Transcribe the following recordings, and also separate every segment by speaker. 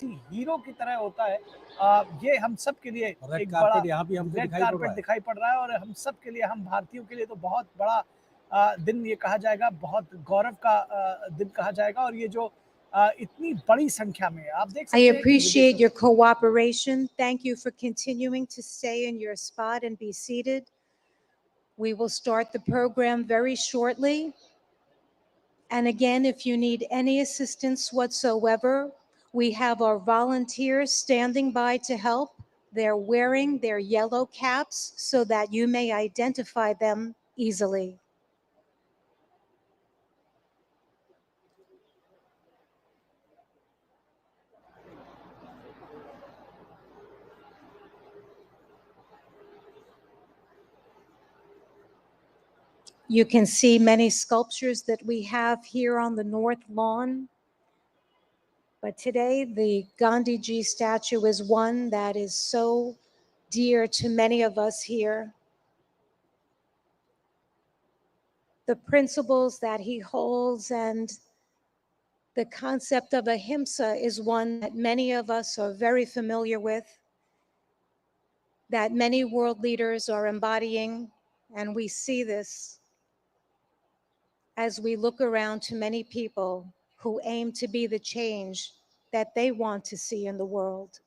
Speaker 1: Hero की तरह होता है। ये हम सब के लिए
Speaker 2: रेड
Speaker 1: एक बड़ा
Speaker 2: कार्पेट यहाँ भी हमको
Speaker 1: रेड
Speaker 2: दिखाई पड़ रहा
Speaker 1: कार्पेट
Speaker 2: है।
Speaker 1: दिखाई पड़ रहा है और हम सब के लिए, हम भारतीयों के लिए तो बहुत बड़ा दिन ये कहा जाएगा, बहुत गौरव का दिन कहा जाएगा। और ये जो इतनी बड़ी संख्या में आप देख
Speaker 3: I
Speaker 1: सकते हैं कि
Speaker 3: appreciate
Speaker 1: विदेशों
Speaker 3: your cooperation. Thank you for continuing to stay in your spot and be seated. We will start the program very shortly. And again, if you need any assistance whatsoever, we have our volunteers standing by to help. They're wearing their yellow caps so that you may identify them easily. You can see many sculptures that we have here on the North Lawn. But today, the Gandhiji statue is one that is so dear to many of us here. The principles that he holds and the concept of ahimsa is one that many of us are very familiar with, that many world leaders are embodying, and we see this as we look around to many people who aim to be the change that they want to see in the world.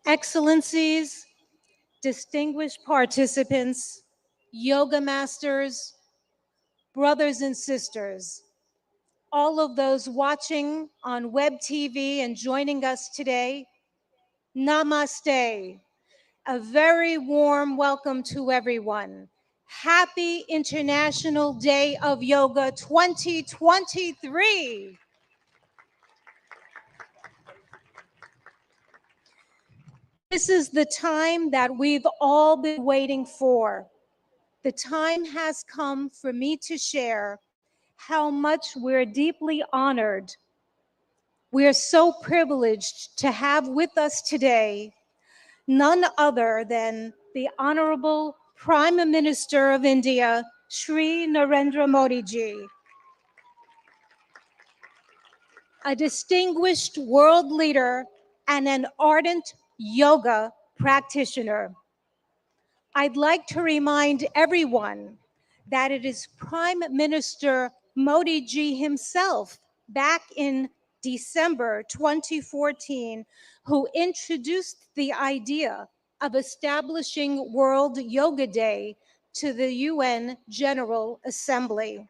Speaker 3: Excellencies, distinguished participants, yoga masters, brothers and sisters, all of those watching on web TV and joining us today, namaste. A very warm welcome to everyone. Happy International Day of Yoga 2023. This is the time that we've all been waiting for. The time has come for me to share how much we're deeply honored. We're so privileged to have with us today none other than the Honorable Prime Minister of India, Shri Narendra Modi ji, a distinguished world leader and an ardent yoga practitioner. I'd like to remind everyone that it is Prime Minister Modi ji himself back in December 2014 who introduced the idea of establishing World Yoga Day to the UN General Assembly.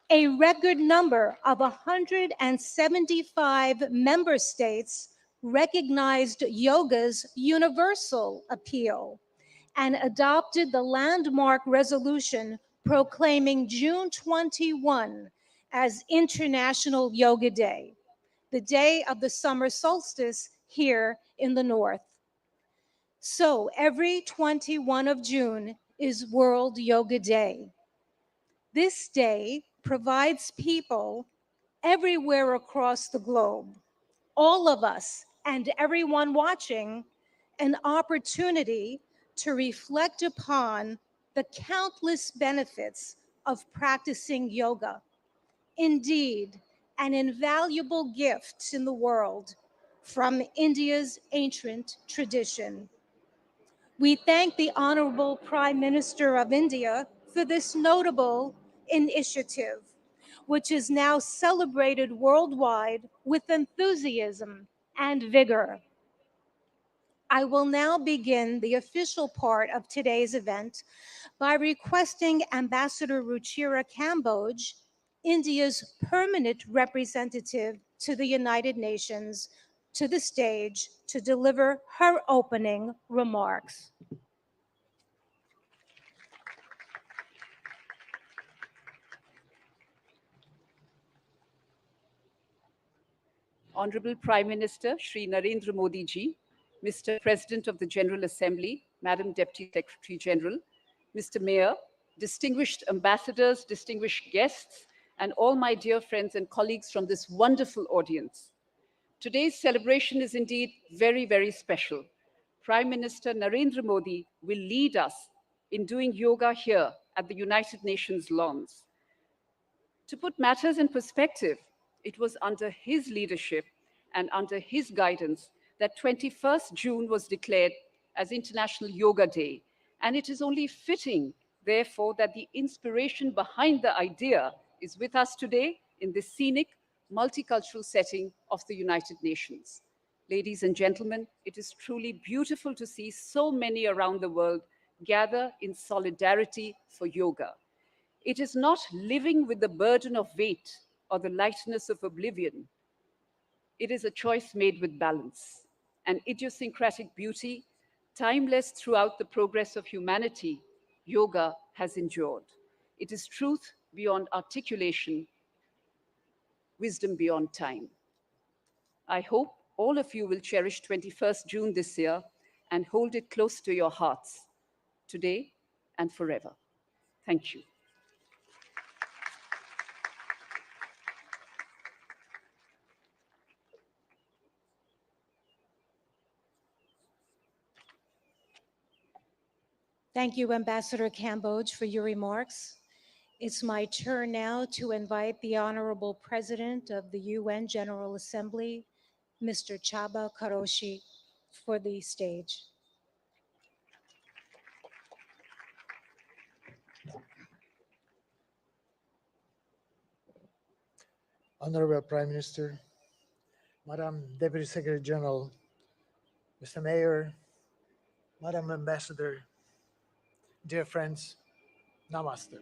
Speaker 3: A record number of 175 member states recognized yoga's universal appeal and adopted the landmark resolution proclaiming June 21 as International Yoga Day, the day of the summer solstice here in the north. So every 21 of June is World Yoga Day. This day provides people everywhere across the globe, all of us and everyone watching, an opportunity to reflect upon the countless benefits of practicing yoga. Indeed, an invaluable gift in the world from India's ancient tradition. We thank the Honorable Prime Minister of India for this notable initiative, which is now celebrated worldwide with enthusiasm and vigor. I will now begin the official part of today's event by requesting Ambassador Ruchira Kamboj, India's permanent representative to the United Nations, to the stage to deliver her opening remarks.
Speaker 2: Honorable Prime Minister Shri Narendra Modi ji, Mr. President of the General Assembly, Madam Deputy Secretary General, Mr. Mayor, distinguished ambassadors, distinguished guests, and all my dear friends and colleagues from this wonderful audience. Today's celebration is indeed very, very special. Prime Minister Narendra Modi will lead us in doing yoga here at the United Nations lawns. To put matters in perspective, it was under his leadership and under his guidance that 21st June was declared as International Yoga Day. And it is only fitting, therefore, that the inspiration behind the idea is with us today in this scenic, multicultural setting of the United Nations. Ladies and gentlemen, it is truly beautiful to see so many around the world gather in solidarity for yoga. It is not living with the burden of weight or the lightness of oblivion. It is a choice made with balance, an idiosyncratic beauty, timeless throughout the progress of humanity. Yoga has endured. It is truth beyond articulation, wisdom beyond time. I hope all of you will cherish 21st June this year and hold it close to your hearts, today and forever. Thank you.
Speaker 3: Thank you, Ambassador Kamboj, for your remarks. It's my turn now to invite the Honorable President of the UN General Assembly, Mr. Chaba Karoshi, for the stage.
Speaker 4: Honorable Prime Minister, Madam Deputy Secretary General, Mr. Mayor, Madam Ambassador, dear friends, Namaste.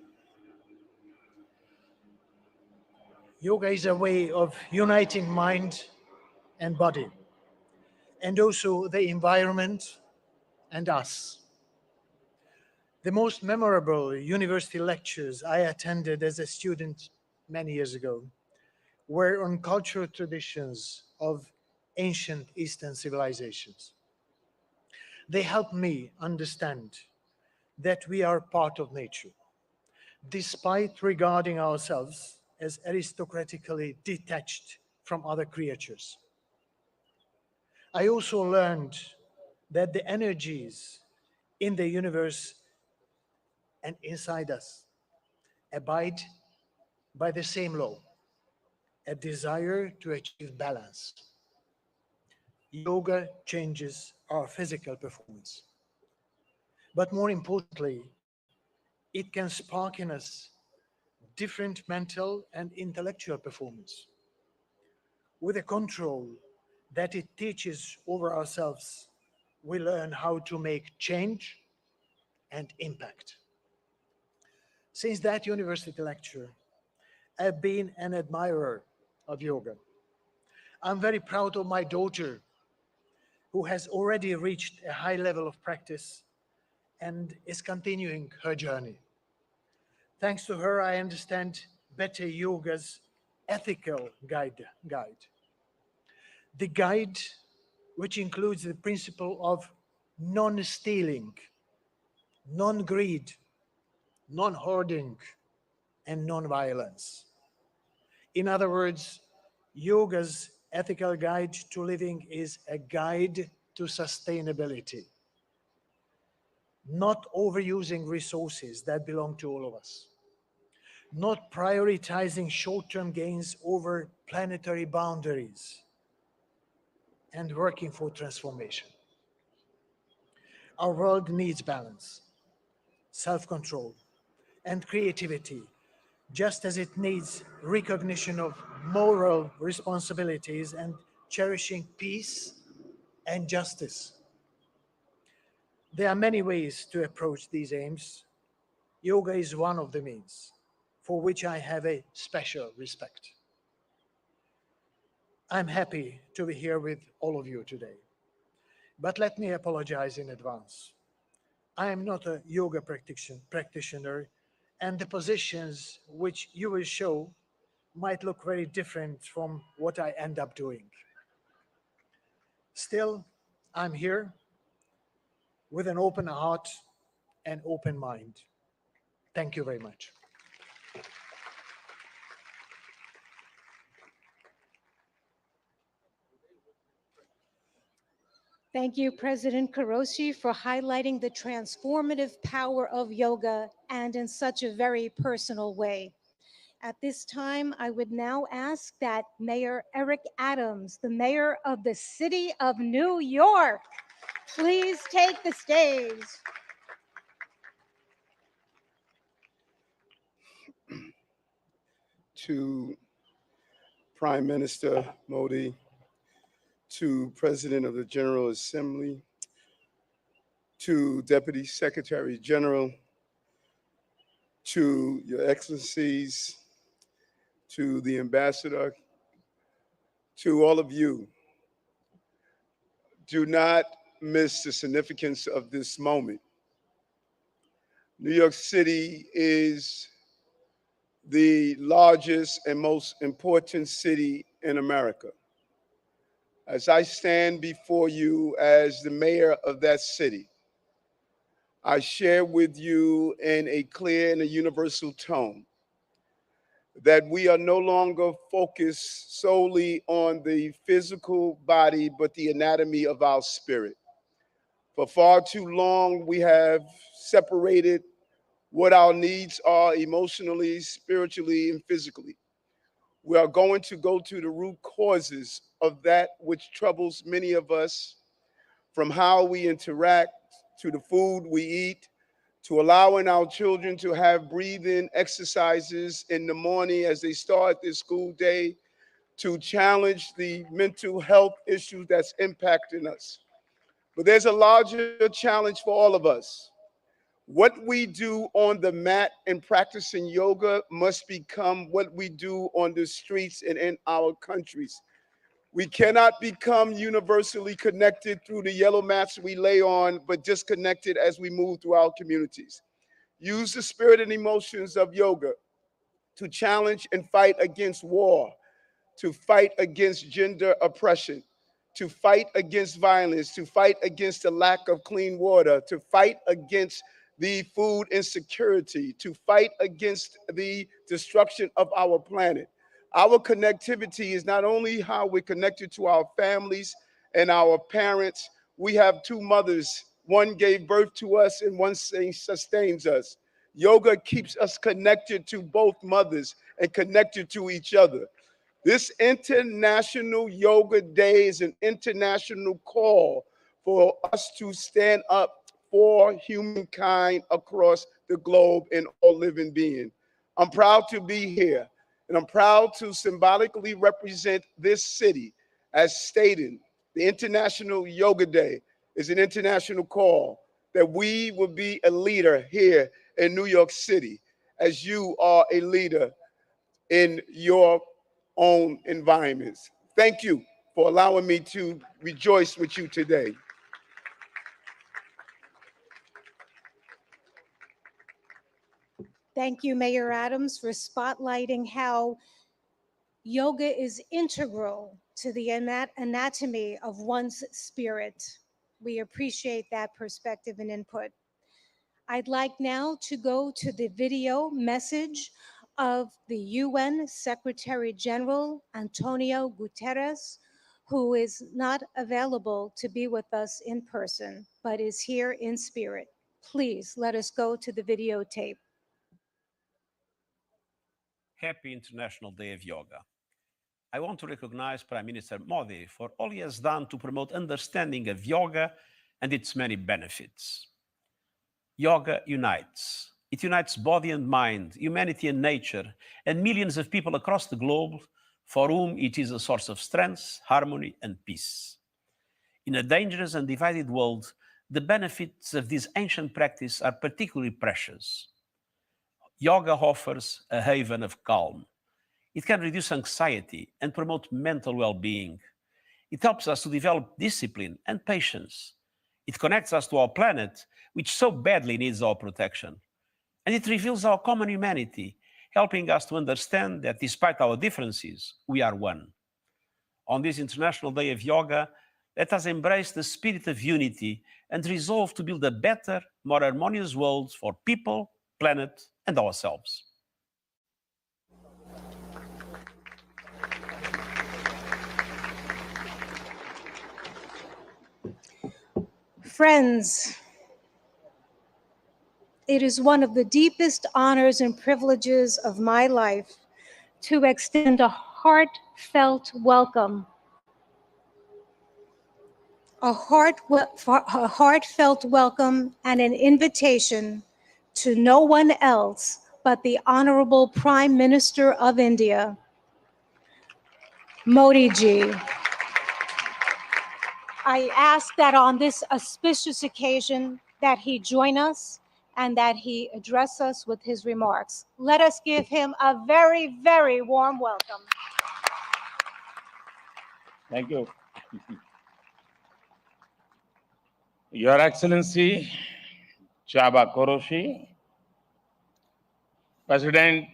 Speaker 4: Yoga is a way of uniting mind and body, and also the environment and us. The most memorable university lectures I attended as a student many years ago were on cultural traditions of ancient Eastern civilizations. They helped me understand that we are part of nature, despite regarding ourselves as aristocratically detached from other creatures. I also learned that the energies in the universe and inside us abide by the same law, a desire to achieve balance. Yoga changes our physical performance. But more importantly, it can spark in us different mental and intellectual performance. With the control that it teaches over ourselves, we learn how to make change and impact. Since that university lecture, I've been an admirer of yoga. I'm very proud of my daughter, who has already reached a high level of practice and is continuing her journey. Thanks to her, I understand better yoga's ethical guide. The guide which includes the principle of non-stealing, non-greed, non-hoarding, and non-violence. In other words, yoga's ethical guide to living is a guide to sustainability, not overusing resources that belong to all of us, not prioritizing short-term gains over planetary boundaries, and working for transformation. Our world needs balance, self-control, and creativity, just as it needs recognition of moral responsibilities and cherishing peace and justice. There are many ways to approach these aims. Yoga is one of the means, for which I have a special respect. I'm happy to be here with all of you today, but let me apologize in advance. I am not a yoga practitioner, and the positions which you will show might look very different from what I end up doing. Still, I'm here with an open heart and open mind. Thank you very much.
Speaker 3: Thank you, President Karoshi, for highlighting the transformative power of yoga and in such a very personal way. At this time, I would now ask that Mayor Eric Adams, the mayor of the city of New York, please take the stage.
Speaker 5: To Prime Minister Modi, to President of the General Assembly, to Deputy Secretary General, to Your Excellencies, to the Ambassador, to all of you, do not miss the significance of this moment. New York City is the largest and most important city in America. As I stand before you as the mayor of that city, I share with you in a clear and a universal tone that we are no longer focused solely on the physical body, but the anatomy of our spirit. For far too long, we have separated what our needs are emotionally, spiritually, and physically. We are going to go to the root causes of that which troubles many of us, from how we interact to the food we eat, to allowing our children to have breathing exercises in the morning as they start their school day, to challenge the mental health issues that's impacting us. But there's a larger challenge for all of us. What we do on the mat in practicing yoga must become what we do on the streets and in our countries. We cannot become universally connected through the yellow mats we lay on, but disconnected as we move through our communities. Use the spirit and emotions of yoga to challenge and fight against war, to fight against gender oppression, to fight against violence, to fight against the lack of clean water, to fight against the food insecurity, to fight against the destruction of our planet. Our connectivity is not only how we're connected to our families and our parents. We have two mothers. One gave birth to us and one sustains us. Yoga keeps us connected to both mothers and connected to each other. This International Yoga Day is an international call for us to stand up for humankind across the globe and all living beings. I'm proud to be here, and I'm proud to symbolically represent this city as stated. The International Yoga Day is an international call that we will be a leader here in New York City, as you are a leader in your own environments. Thank you for allowing me to rejoice with you today.
Speaker 3: Thank you, Mayor Adams, for spotlighting how Yoga is integral to the anatomy of one's spirit. We appreciate that perspective and input. I'd like now to go to the video message of the UN Secretary General Antonio Guterres, who is not available to be with us in person, but is here in spirit. Please let us go to the videotape.
Speaker 6: Happy International Day of Yoga. I want to recognize Prime Minister Modi for all he has done to promote understanding of yoga and its many benefits. Yoga unites. It unites body and mind, humanity and nature, and millions of people across the globe for whom it is a source of strength, harmony, and peace. In a dangerous and divided world, the benefits of this ancient practice are particularly precious. Yoga offers a haven of calm. It can reduce anxiety and promote mental well-being. It helps us to develop discipline and patience. It connects us to our planet, which so badly needs our protection. And it reveals our common humanity, helping us to understand that despite our differences, we are one. On this International Day of Yoga, let us embrace the spirit of unity and resolve to build a better, more harmonious world for people, planet, and ourselves.
Speaker 3: Friends, it is one of the deepest honors and privileges of my life to extend a heartfelt welcome. A heartfelt welcome and an invitation to no one else but the Honorable Prime Minister of India, Modi ji. I ask that on this auspicious occasion that he join us and that he address us with his remarks. Let us give him a very, very warm welcome.
Speaker 7: Thank you. Your Excellency, Chaba Koroshi, President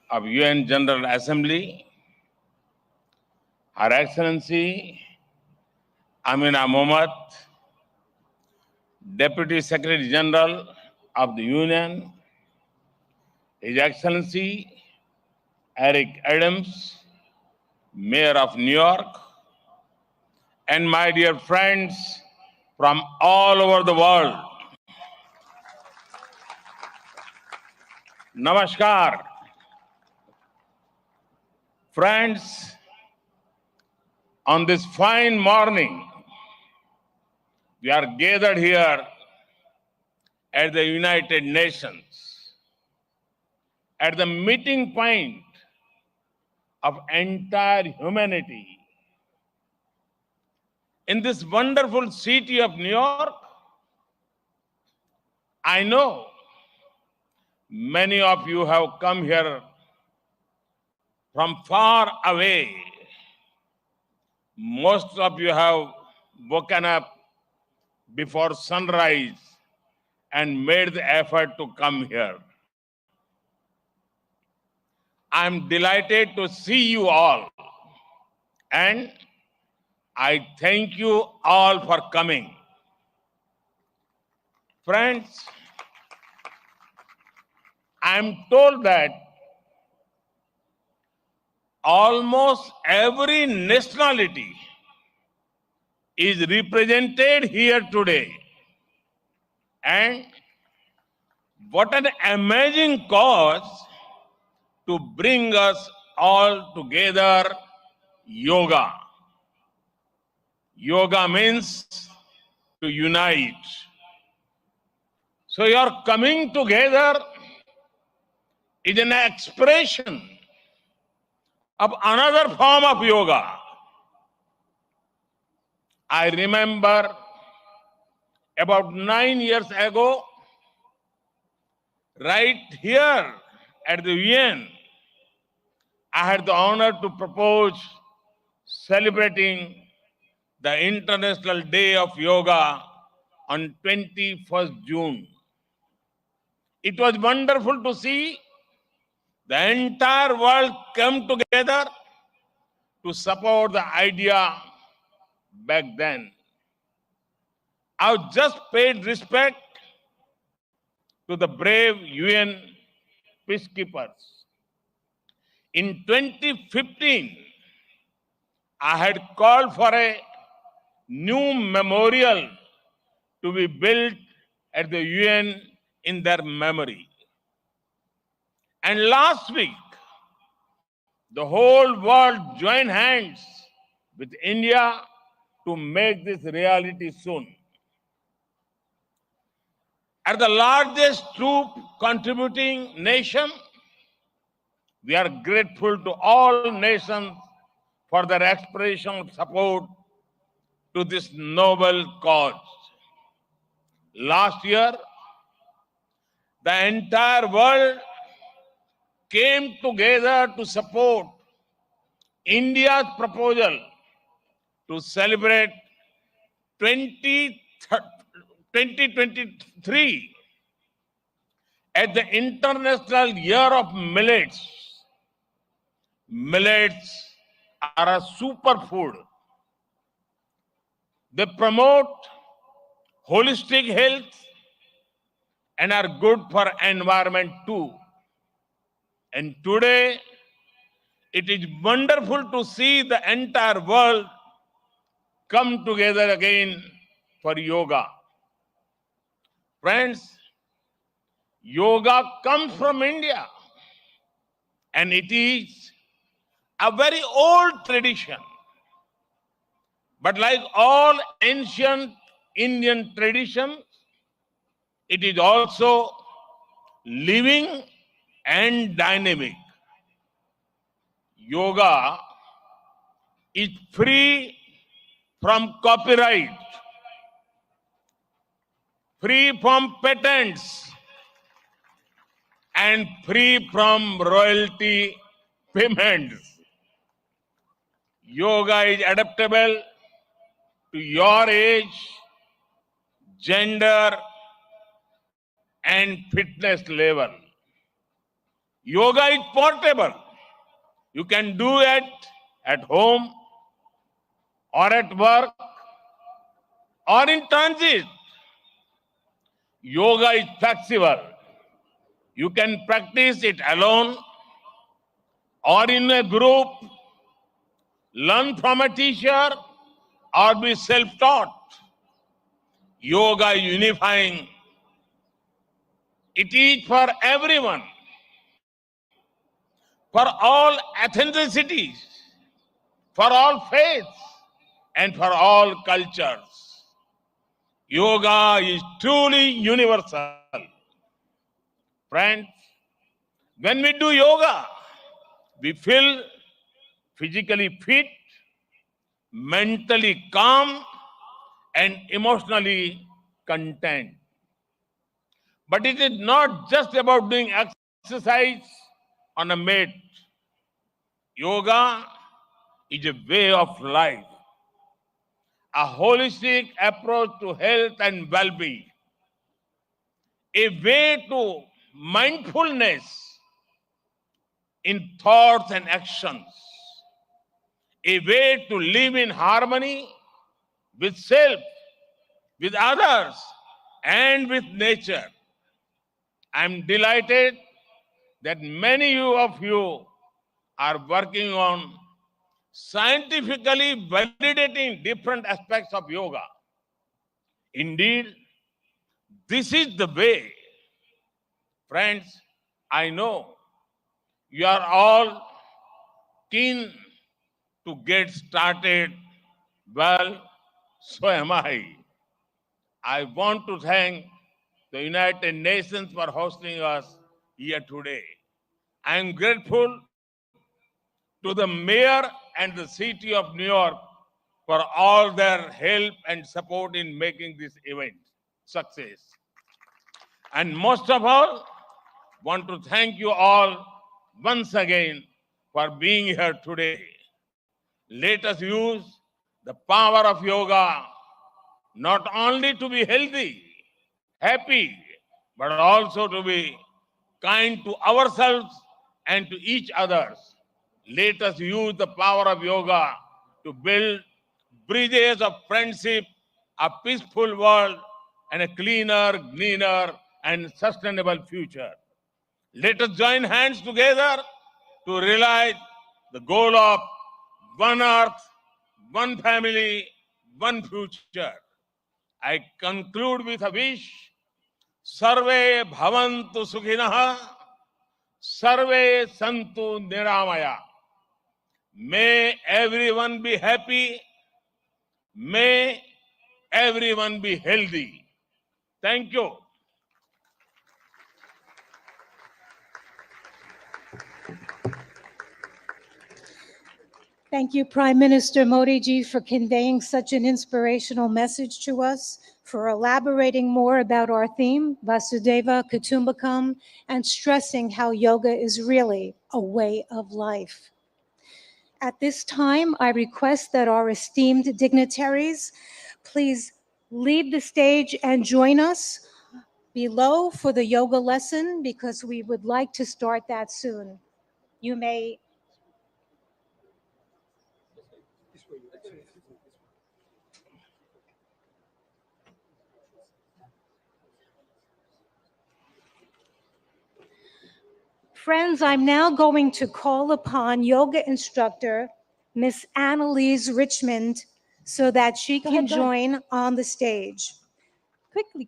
Speaker 7: of UN General Assembly, Her Excellency Amina Mohammed, Deputy Secretary General of the Union, His Excellency Eric Adams, Mayor of New York, and my dear friends from all over the world. Namaskar. Friends, on this fine morning, we are gathered here at the United Nations, at the meeting point of entire humanity. In this wonderful city of New York, I know many of you have come here from far away. Most of you have woken up before sunrise and made the effort to come here. I'm delighted to see you all, and I thank you all for coming. Friends, I'm told that almost every nationality is represented here today. And what an amazing cause to bring us all together, yoga. Yoga means to unite. So your coming together is an expression of another form of yoga. I remember about 9 years ago, right here at the UN, I had the honor to propose celebrating the International Day of Yoga on 21st June. It was wonderful to see the entire world come together to support the idea back then. I've just paid respect to the brave UN peacekeepers. In 2015, I had called for a new memorial to be built at the UN in their memory. And last week, the whole world joined hands with India to make this reality soon. As the largest troop contributing nation, we are grateful to all nations for their expression of support to this noble cause. Last year, the entire world came together to support India's proposal to celebrate 2023 as the International Year of Millets. Millets are a superfood. They promote holistic health and are good for environment too. And today, it is wonderful to see the entire world come together again for yoga. Friends, yoga comes from India, and it is a very old tradition. But like all ancient Indian traditions, it is also living and dynamic. Yoga is free from copyright, free from patents, and free from royalty payments. Yoga is adaptable to your age, gender, and fitness level. Yoga is portable. You can do it at home or at work or in transit. Yoga is flexible. You can practice it alone or in a group, learn from a teacher, or be self-taught. Yoga is unifying. It is for everyone, for all ethnicities, for all faiths, and for all cultures. Yoga is truly universal. Friends, when we do yoga, we feel physically fit, mentally calm, and emotionally content. But it is not just about doing exercise on a mat. Yoga is a way of life, a holistic approach to health and well-being, a way to mindfulness in thoughts and actions, a way to live in harmony with self, with others, and with nature. I'm delighted that many of you are working on scientifically validating different aspects of yoga. Indeed, this is the way. Friends, I know you are all keen to get started. Well, so am I. I want to thank the United Nations for hosting us here today. I am grateful to the mayor and the city of New York for all their help and support in making this event success. And most of all, want to thank you all once again for being here today. Let us use the power of yoga not only to be healthy, happy, but also to be kind to ourselves and to each others. Let us use the power of yoga to build bridges of friendship, a peaceful world, and a cleaner, greener, and sustainable future. Let us join hands together to realize the goal of one earth, one family, one future. I conclude with a wish. Sarve bhavantu sukhinah, sarve santu niramaya. May everyone be happy. May everyone be healthy. Thank you.
Speaker 3: Thank you, Prime Minister Modi ji, for conveying such an inspirational message to us, for elaborating more about our theme, Vasudeva Kutumbakam, and stressing how yoga is really a way of life. At this time, I request that our esteemed dignitaries please leave the stage and join us below for the yoga lesson, because we would like to start that soon. You may Friends, I'm now going to call upon yoga instructor, Miss Annalise Richmond, so that she can join on the stage. Quickly.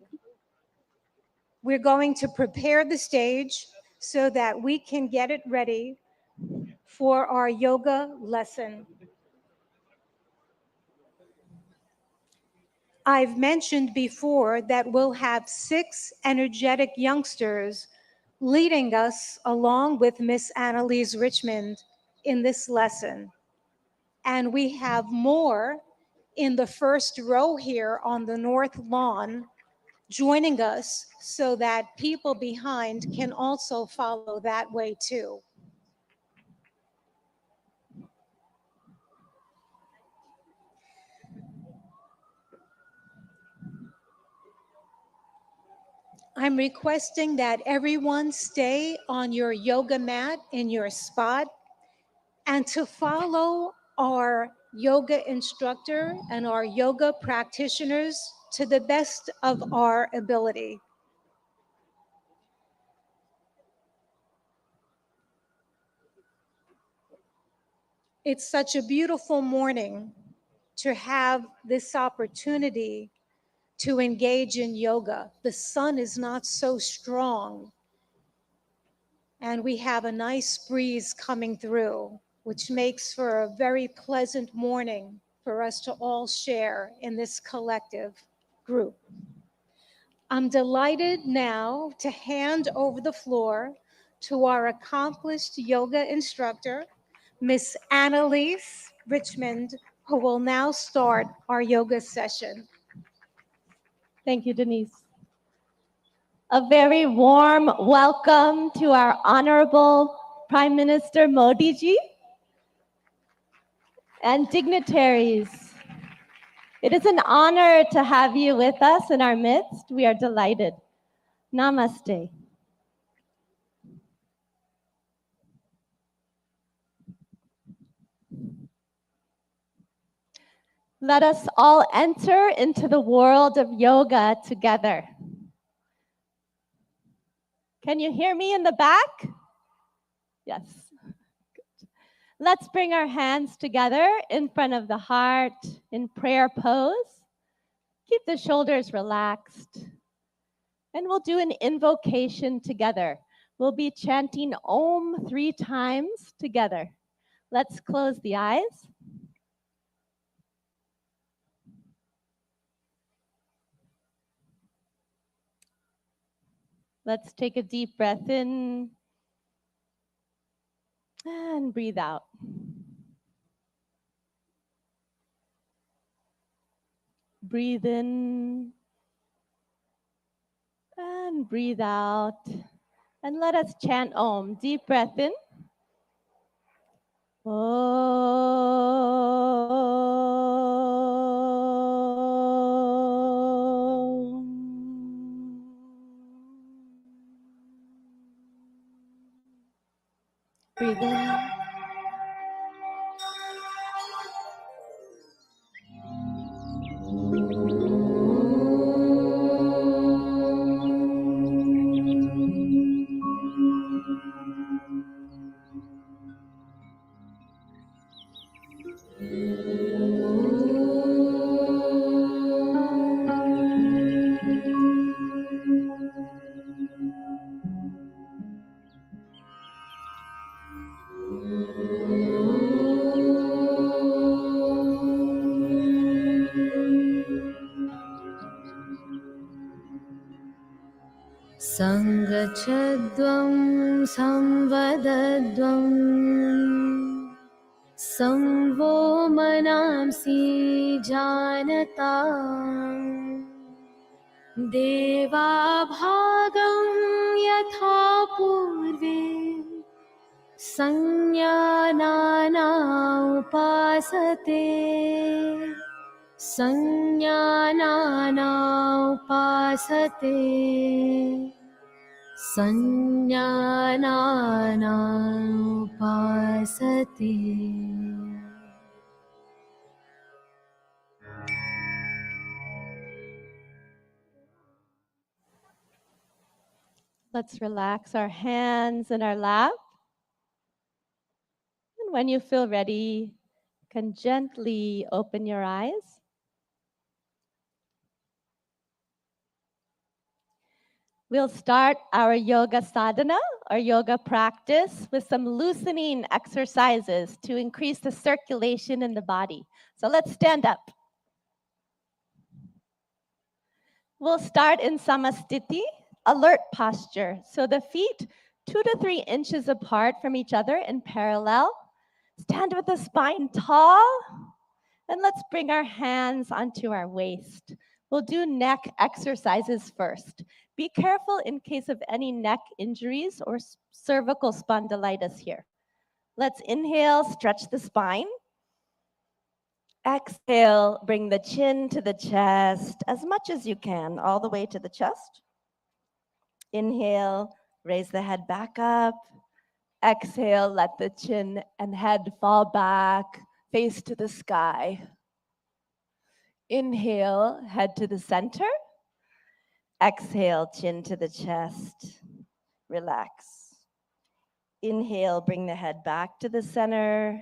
Speaker 3: We're going to prepare the stage so that we can get it ready for our yoga lesson. I've mentioned before that we'll have 6 energetic youngsters leading us along with Miss Annalise Richmond in this lesson. And we have more in the first row here on the north lawn joining us so that people behind can also follow that way too. I'm requesting that everyone stay on your yoga mat in your spot and to follow our yoga instructor and our yoga practitioners to the best of our ability. It's such a beautiful morning to have this opportunity to engage in yoga. The sun is not so strong, and we have a nice breeze coming through, which makes for a very pleasant morning for us to all share in this collective group. I'm delighted now to hand over the floor to our accomplished yoga instructor, Miss Annalise Richmond, who will now start our yoga session.
Speaker 8: Thank you, Denise. A very warm welcome to our Honorable Prime Minister Modi ji and dignitaries. It is an honor to have you with us in our midst. We are delighted. Namaste. Let us all enter into the world of yoga together. Can you hear me in the back? Yes. Good. Let's bring our hands together in front of the heart in prayer pose. Keep the shoulders relaxed. And we'll do an invocation together. We'll be chanting Om 3 times together. Let's close the eyes. Let's take a deep breath in and breathe out. Breathe in and breathe out. And let us chant Om. Deep breath in. Om. Breathe in
Speaker 9: सङ्गच्छध्वं संवदध्वं संवो मनांसि जानता देवाभागं यथा पूर्वे संज्ञानाना उपासते संज्ञानाना उपासते संज्ञानाना उपासते।
Speaker 8: Let's relax our hands in our lap. And when you feel ready, you can gently open your eyes. We'll start our yoga sadhana, our yoga practice, with some loosening exercises to increase the circulation in the body. So let's stand up. We'll start in samastiti, alert posture. So the feet 2 to 3 inches apart from each other in parallel. Stand with the spine tall. And let's bring our hands onto our waist. We'll do neck exercises first. Be careful in case of any neck injuries or cervical spondylitis here. Let's inhale, stretch the spine. Exhale, bring the chin to the chest as much as you can, all the way to the chest. Inhale, raise the head back up. Exhale, let the chin and head fall back, face to the sky. Inhale, head to the center. Exhale, chin to the chest. Relax. Inhale, bring the head back to the center.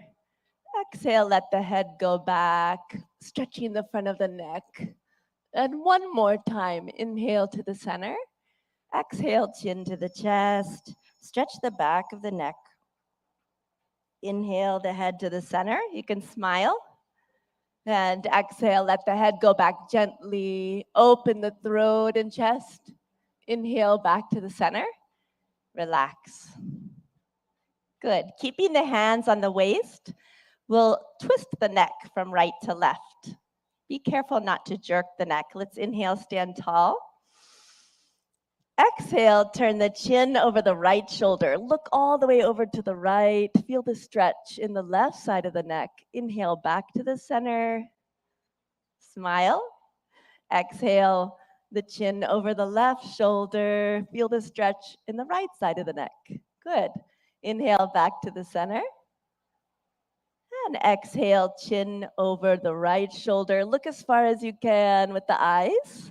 Speaker 8: Exhale, let the head go back, stretching the front of the neck. And one more time, inhale to the center. Exhale, chin to the chest. Stretch the back of the neck. Inhale the head to the center. You can smile. And exhale, let the head go back gently. Open the throat and chest. Inhale back to the center. Relax. Good. Keeping the hands on the waist, we'll twist the neck from right to left. Be careful not to jerk the neck. Let's inhale, stand tall. Exhale, turn the chin over the right shoulder. Look all the way over to the right. Feel the stretch in the left side of the neck. Inhale back to the center. Smile. Exhale, the chin over the left shoulder. Feel the stretch in the right side of the neck. Good. Inhale back to the center. And exhale, chin over the right shoulder. Look as far as you can with the eyes.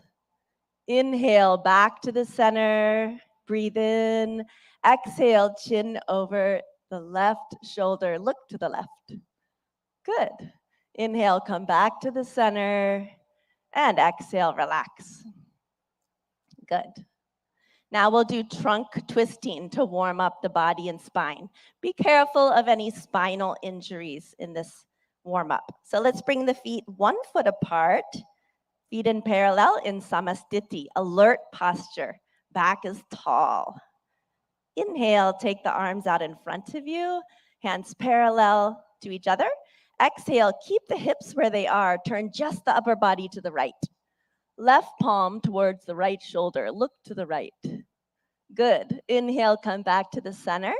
Speaker 8: Inhale back to the center. Breathe in. Exhale, chin over the left shoulder. Look to the left. Good. Inhale, come back to the center. And exhale, relax. Good. Now we'll do trunk twisting to warm up the body and spine. Be careful of any spinal injuries in this warm up. So let's bring the feet 1 foot apart, feet in parallel in samastiti, alert posture. Back is tall. Inhale, take the arms out in front of you, hands parallel to each other. Exhale, keep the hips where they are. Turn just the upper body to the right. Left palm towards the right shoulder. Look to the right. Good. Inhale, come back to the center.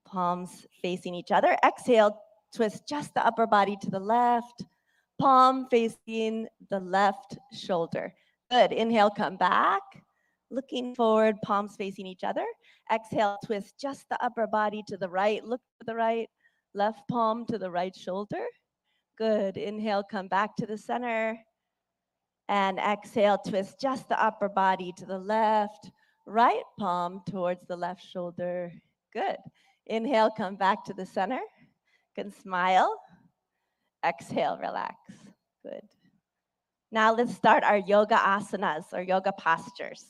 Speaker 8: Palms facing each other. Exhale, twist just the upper body to the left. Palm facing the left shoulder. Good. Inhale, come back. Looking forward, palms facing each other. Exhale, twist just the upper body to the right. Look to the right. Left palm to the right shoulder. Good. Inhale, come back to the center. And exhale, twist just the upper body to the left. Right palm towards the left shoulder. Good. Inhale, come back to the center. You can smile. Exhale, relax. Good. Now let's start our yoga asanas, or yoga postures.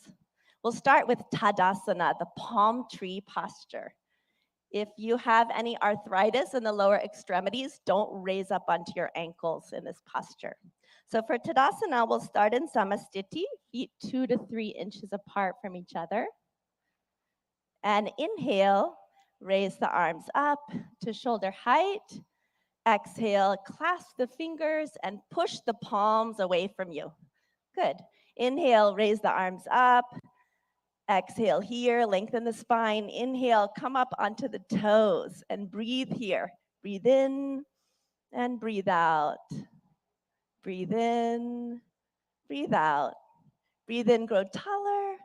Speaker 8: We'll start with Tadasana, the palm tree posture. If you have any arthritis in the lower extremities, don't raise up onto your ankles in this posture. So for Tadasana, we'll start in Samastiti, feet 2 to 3 inches apart from each other. And inhale, raise the arms up to shoulder height. Exhale, clasp the fingers and push the palms away from you. Good. Inhale, raise the arms up. Exhale here, lengthen the spine. Inhale, come up onto the toes and breathe here. Breathe in and breathe out. Breathe in, breathe out. Breathe in, grow taller.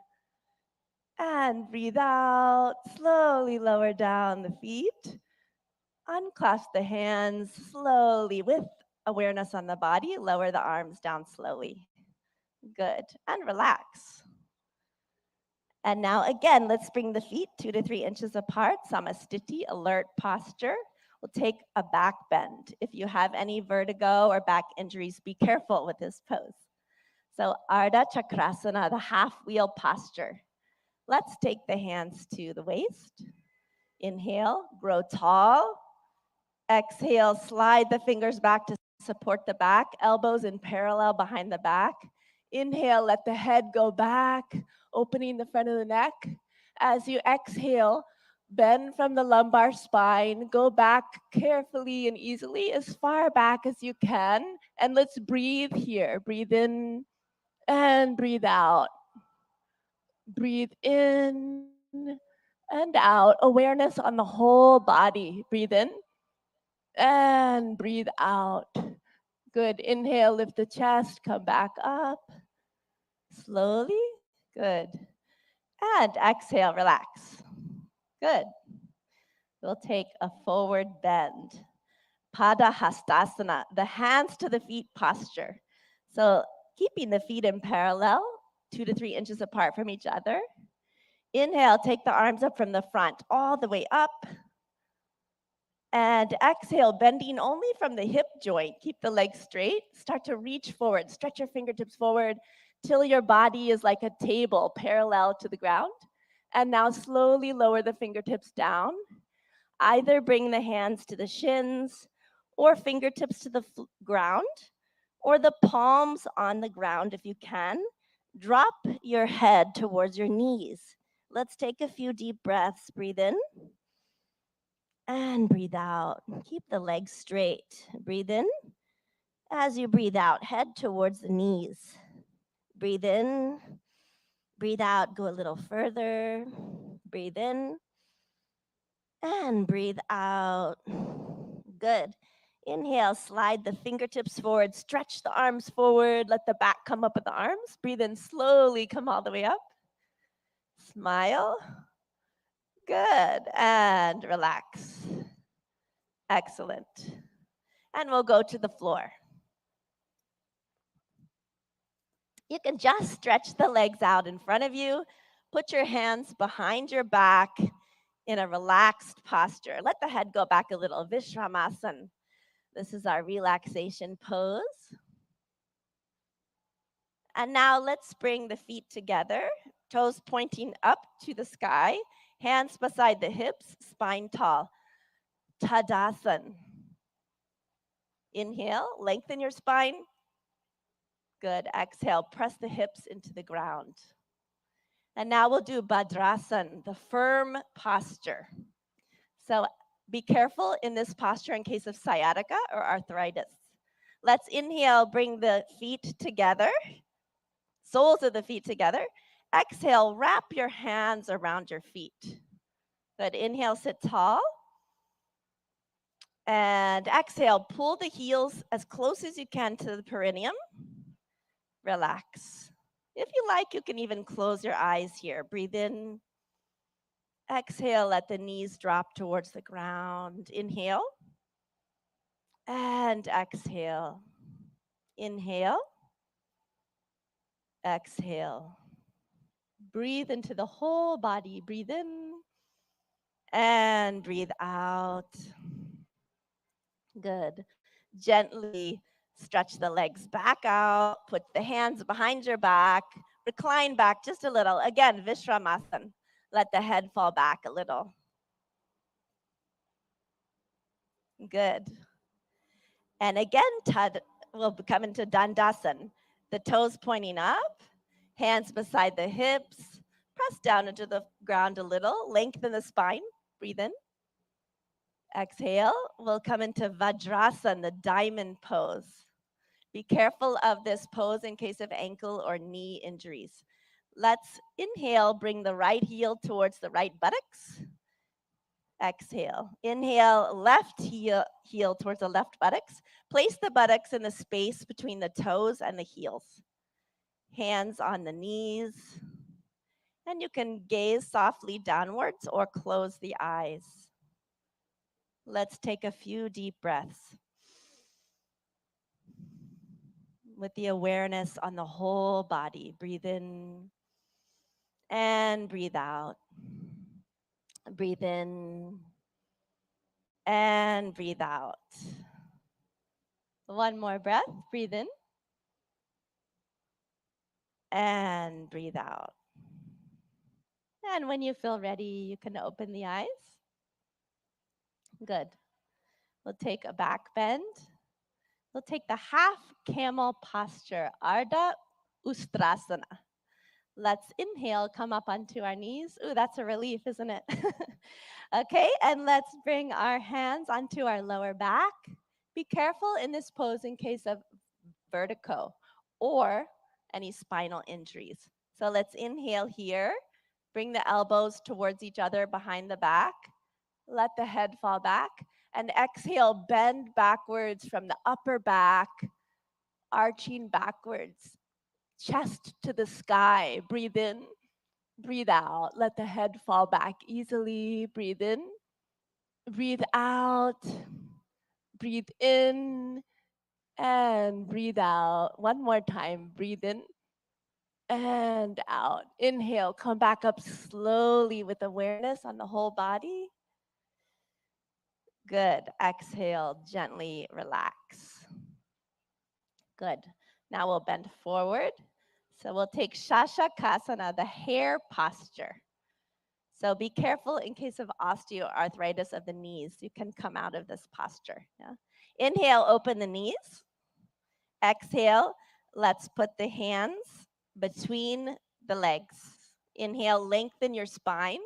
Speaker 8: And breathe out. Slowly lower down the feet. Unclasp the hands slowly with awareness on the body. Lower the arms down slowly. Good. And relax. And now again, let's bring the feet 2 to 3 inches apart. Samastiti, alert posture. We'll take a back bend. If you have any vertigo or back injuries, be careful with this pose. So Ardha Chakrasana, the half wheel posture. Let's take the hands to the waist. Inhale, grow tall. Exhale, slide the fingers back to support the back, elbows in parallel behind the back. Inhale, let the head go back, opening the front of the neck. As you exhale, bend from the lumbar spine, go back carefully and easily as far back as you can. And let's breathe here. Breathe in and breathe out. Breathe in and out. Awareness on the whole body. Breathe in and breathe out. Good. Inhale, lift the chest, come back up. Slowly. Good. And exhale, relax. Good. We'll take a forward bend. Pada Hastasana, the hands to the feet posture. So keeping the feet in parallel, 2 to 3 inches apart from each other. Inhale, take the arms up from the front, all the way up. And exhale, bending only from the hip joint. Keep the legs straight. Start to reach forward. Stretch your fingertips forward till your body is like a table parallel to the ground. And now slowly lower the fingertips down. Either bring the hands to the shins or fingertips to the ground or the palms on the ground if you can. Drop your head towards your knees. Let's take a few deep breaths. Breathe in. And breathe out. Keep the legs straight. Breathe in. As you breathe out, head towards the knees. Breathe in. Breathe out. Go a little further. Breathe in. And breathe out. Good. Inhale, slide the fingertips forward. Stretch the arms forward. Let the back come up with the arms. Breathe in slowly. Come all the way up. Smile. Good. And relax. Excellent. And we'll go to the floor. You can just stretch the legs out in front of you. Put your hands behind your back in a relaxed posture. Let the head go back a little. Vishramasana. This is our relaxation pose. And now let's bring the feet together. Toes pointing up to the sky. Hands beside the hips, spine tall. Tadasana. Inhale, lengthen your spine. Good. Exhale, press the hips into the ground. And now we'll do Bhadrasana, the firm posture. So be careful in this posture in case of sciatica or arthritis. Let's inhale, bring the feet together, soles of the feet together. Exhale, wrap your hands around your feet. Good. Inhale, sit tall. And exhale, pull the heels as close as you can to the perineum. Relax. If you like, you can even close your eyes here. Breathe in. Exhale, let the knees drop towards the ground. Inhale. And exhale. Inhale. Exhale. Breathe into the whole body. Breathe in. And breathe out. Good. Gently stretch the legs back out. Put the hands behind your back. Recline back just a little. Again, Vishramasana. Let the head fall back a little. Good. And again, we'll come into Dandasana. The toes pointing up, hands beside the hips, press down into the ground a little, lengthen the spine, breathe in. Exhale, we'll come into Vajrasana, the diamond pose. Be careful of this pose in case of ankle or knee injuries. Let's inhale, bring the right heel towards the right buttocks. Exhale. Inhale, left heel towards the left buttocks. Place the buttocks in the space between the toes and the heels. Hands on the knees. And you can gaze softly downwards or close the eyes. Let's take a few deep breaths with the awareness on the whole body. Breathe in and breathe out. Breathe in and breathe out. One more breath. Breathe in and breathe out. And when you feel ready, you can open the eyes. Good. We'll take a back bend. We'll take the half camel posture, Ardha Ustrasana. Let's inhale, come up onto our knees. Ooh, that's a relief, isn't it? Okay, and let's bring our hands onto our lower back. Be careful in this pose in case of vertigo or any spinal injuries. So let's inhale here. Bring the elbows towards each other behind the back. Let the head fall back. And exhale, bend backwards from the upper back, arching backwards, chest to the sky. Breathe in, breathe out. Let the head fall back easily. Breathe in, breathe out. Breathe in and breathe out. One more time. Breathe in and out. Inhale, come back up slowly with awareness on the whole body. Good. Exhale, gently relax. Good. Now we'll bend forward. So we'll take Shashakasana, the hare posture. So be careful in case of osteoarthritis of the knees. You can come out of this posture. Yeah? Inhale, open the knees. Exhale, let's put the hands between the legs. Inhale, lengthen your spine.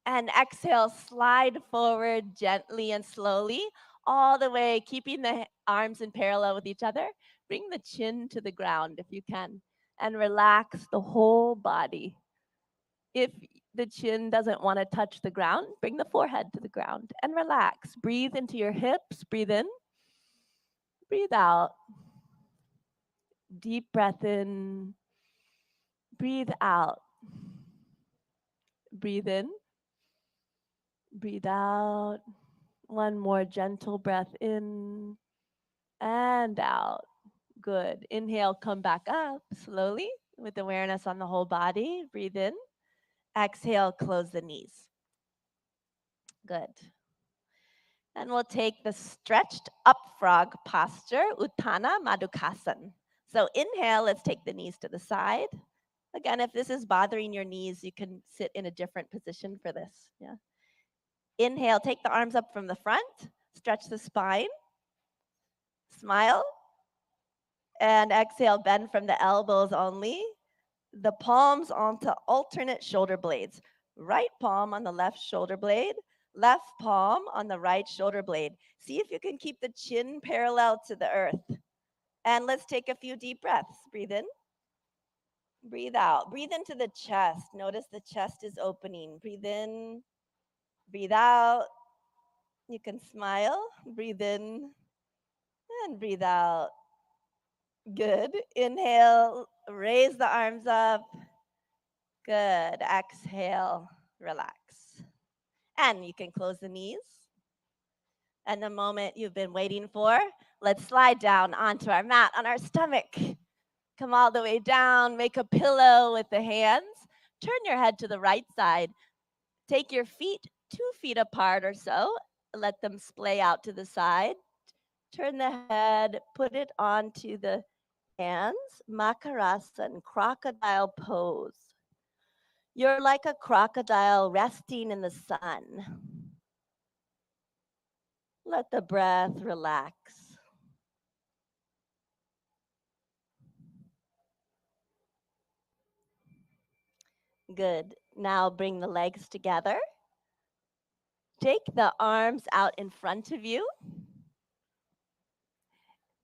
Speaker 8: And exhale, slide forward gently and slowly, all the way, keeping the arms in parallel with each other. Bring the chin to the ground if you can, and relax the whole body. If the chin doesn't want to touch the ground, bring the forehead to the ground and relax. Breathe into your hips. Breathe in. Breathe out. Deep breath in. Breathe out. Breathe in. Breathe out. One more gentle breath in and out. Good. Inhale, come back up slowly with awareness on the whole body. Breathe in. Exhale, close the knees. Good. And we'll take the stretched up frog posture, Uttana Madhukasana. So inhale, let's take the knees to the side. Again, if this is bothering your knees, you can sit in a different position for this. Yeah. Inhale, take the arms up from the front, stretch the spine, smile, and exhale, bend from the elbows only. The palms onto alternate shoulder blades. Right palm on the left shoulder blade, left palm on the right shoulder blade. See if you can keep the chin parallel to the earth. And let's take a few deep breaths. Breathe in. Breathe out. Breathe into the chest. Notice the chest is opening. Breathe in. Breathe out. You can smile. Breathe in and breathe out. Good. Inhale. Raise the arms up. Good. Exhale. Relax. And you can close the knees. And the moment you've been waiting for, let's slide down onto our mat on our stomach. Come all the way down, make a pillow with the hands. Turn your head to the right side. Take your feet 2 feet apart or so. Let them splay out to the side. Turn the head, put it onto the hands. Makarasana, crocodile pose. You're like a crocodile resting in the sun. Let the breath relax. Good. Now bring the legs together. Take the arms out in front of you.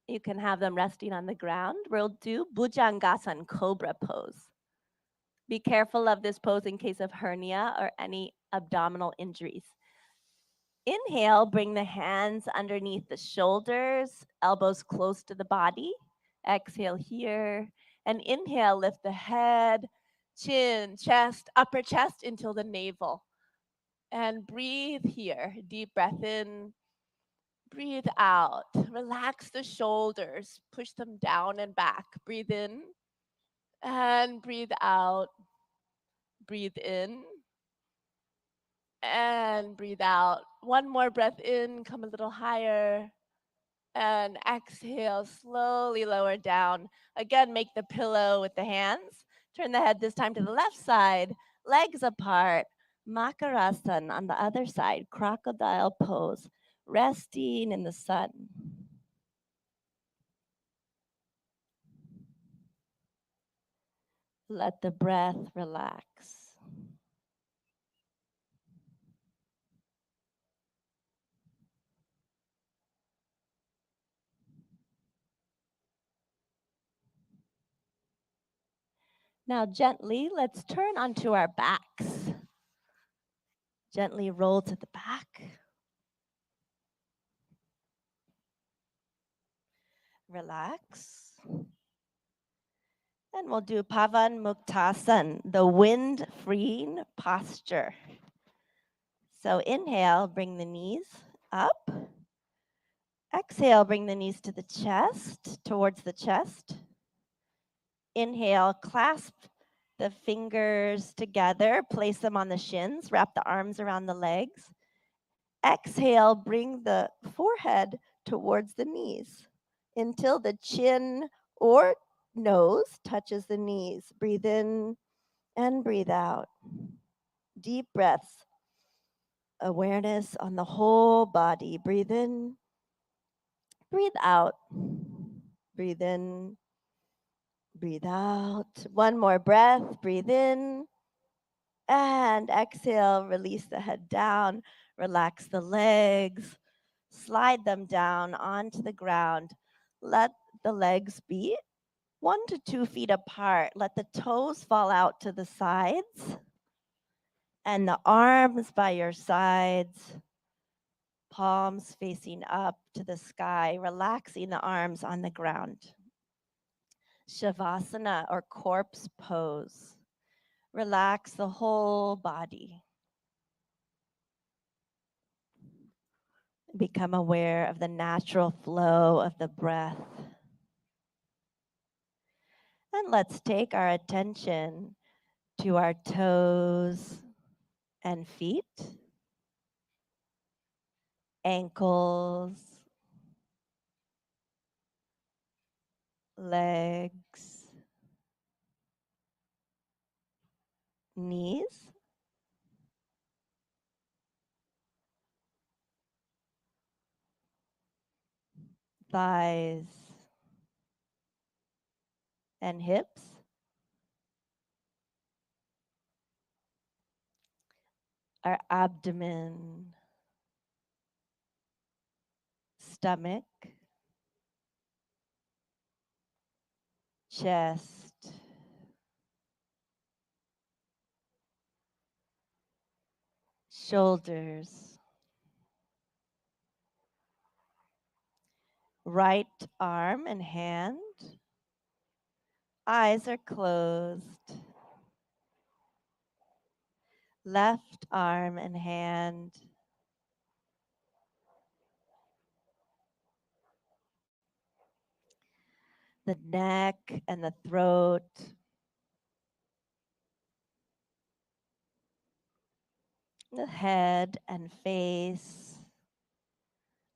Speaker 8: You can have them resting on the ground. We'll do Bhujangasana, cobra pose. Be careful of this pose in case of hernia or any abdominal injuries. Inhale, bring the hands underneath the shoulders, elbows close to the body. Exhale here. And inhale, lift the head, chin, chest, upper chest until the navel. And breathe here. Deep breath in. Breathe out. Relax the shoulders. Push them down and back. Breathe in. And breathe out. Breathe in. And breathe out. One more breath in. Come a little higher. And exhale, slowly lower down. Again, make the pillow with the hands. Turn the head this time to the left side, legs apart. Makarasana on the other side, crocodile pose, resting in the sun. Let the breath relax. Now gently, let's turn onto our backs. Gently roll to the back. Relax. And we'll do Pavan Muktasan, the wind-freeing posture. So inhale, bring the knees up. Exhale, bring the knees to the chest, towards the chest. Inhale, clasp the fingers together, place them on the shins, wrap the arms around the legs. Exhale, bring the forehead towards the knees until the chin or nose touches the knees. Breathe in and breathe out. Deep breaths. Awareness on the whole body. Breathe in, breathe out. Breathe in, breathe out. One more breath. Breathe in and exhale. Release the head down. Relax the legs. Slide them down onto the ground. Let the legs be 1 to 2 feet apart. Let the toes fall out to the sides and the arms by your sides. Palms facing up to the sky, relaxing the arms on the ground. Shavasana or corpse pose. Relax the whole body. Become aware of the natural flow of the breath. And let's take our attention to our toes and feet, ankles, legs, knees, thighs, and hips, our abdomen, stomach, chest, shoulders, right arm and hand. Eyes are closed. Left arm and hand. The neck and the throat. The head and face.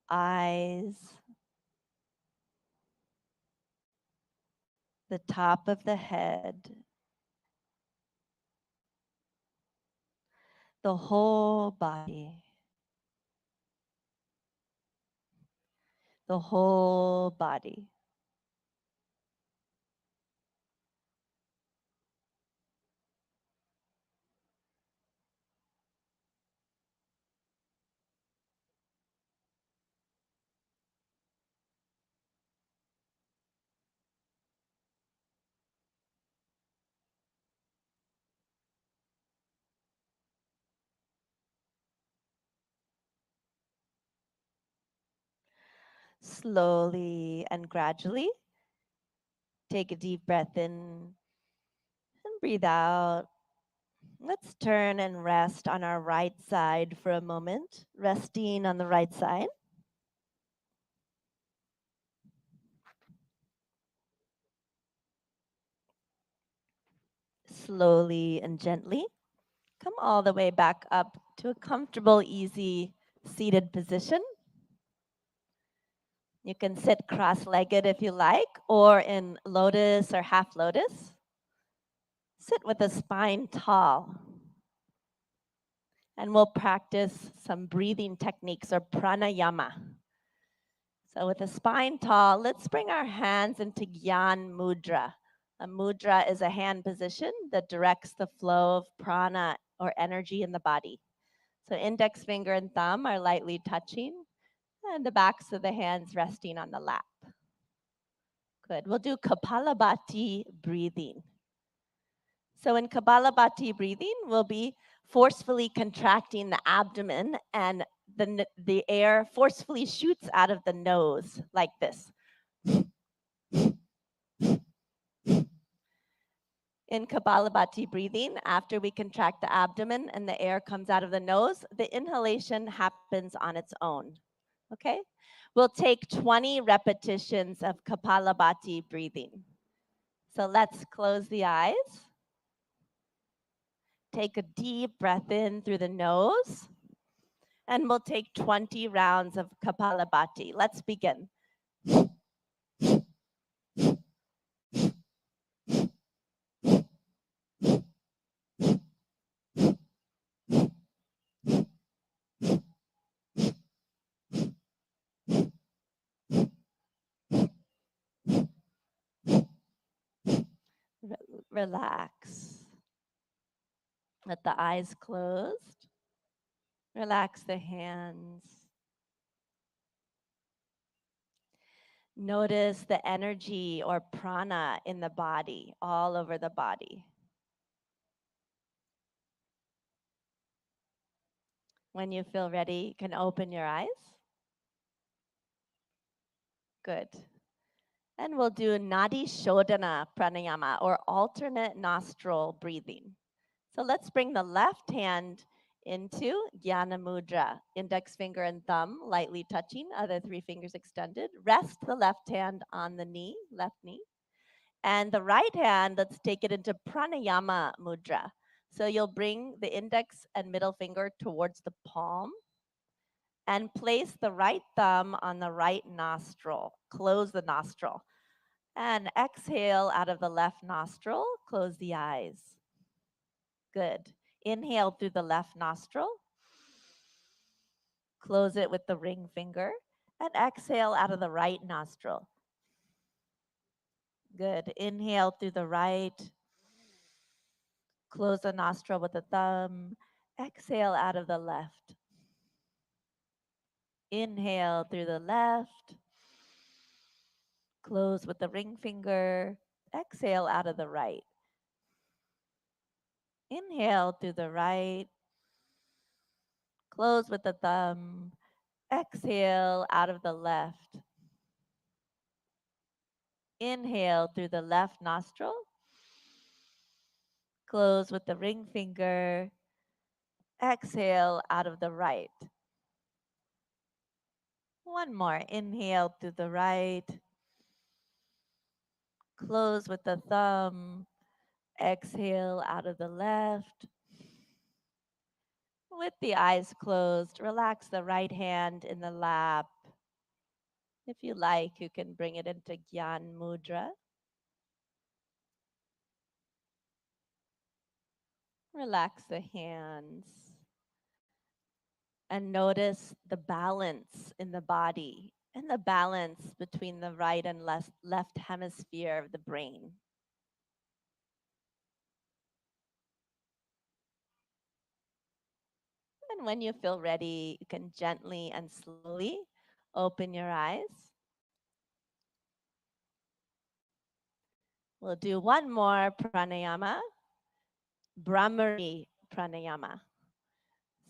Speaker 8: Eyes. The top of the head. The whole body. the whole body. Slowly and gradually, take a deep breath in and breathe out. Let's turn and rest on our right side for a moment, resting on the right side. Slowly and gently, come all the way back up to a comfortable, easy seated position. You can sit cross-legged if you like, or in lotus or half lotus. Sit with the spine tall. And we'll practice some breathing techniques or pranayama. So with the spine tall, let's bring our hands into Gyan Mudra. A mudra is a hand position that directs the flow of prana or energy in the body. So index finger and thumb are lightly touching, and the backs of the hands resting on the lap. Good. We'll do Kapalabhati breathing. So in Kapalabhati breathing, we'll be forcefully contracting the abdomen, and the air forcefully shoots out of the nose like this. In Kapalabhati breathing, after we contract the abdomen and the air comes out of the nose, the inhalation happens on its own. Okay? We'll take 20 repetitions of Kapalabhati breathing. So let's close the eyes. Take a deep breath in through the nose. And we'll take 20 rounds of Kapalabhati. Let's begin. Relax. Let the eyes closed. Relax the hands. Notice the energy or prana in the body, all over the body. When you feel ready, you can open your eyes. Good. And we'll do Nadi Shodhana Pranayama, or alternate nostril breathing. So let's bring the left hand into Jnana Mudra, index finger and thumb lightly touching, other three fingers extended. Rest the left hand on the knee, left knee. And the right hand, let's take it into Pranayama Mudra. So you'll bring the index and middle finger towards the palm and place the right thumb on the right nostril. Close the nostril. And exhale out of the left nostril. Close the eyes. Good. Inhale through the left nostril. Close it with the ring finger. And exhale out of the right nostril. Good. Inhale through the right. Close the nostril with the thumb. Exhale out of the left. Inhale through the left. Close with the ring finger. Exhale out of the right. Inhale through the right. Close with the thumb. Exhale out of the left. Inhale through the left nostril. Close with the ring finger. Exhale out of the right. One more. Inhale through the right. Close with the thumb. Exhale out of the left. With the eyes closed, relax the right hand in the lap. If you like, you can bring it into Gyan Mudra. Relax the hands. And notice the balance in the body and the balance between the right and left hemisphere of the brain. And when you feel ready, you can gently and slowly open your eyes. We'll do one more pranayama, Brahmari pranayama.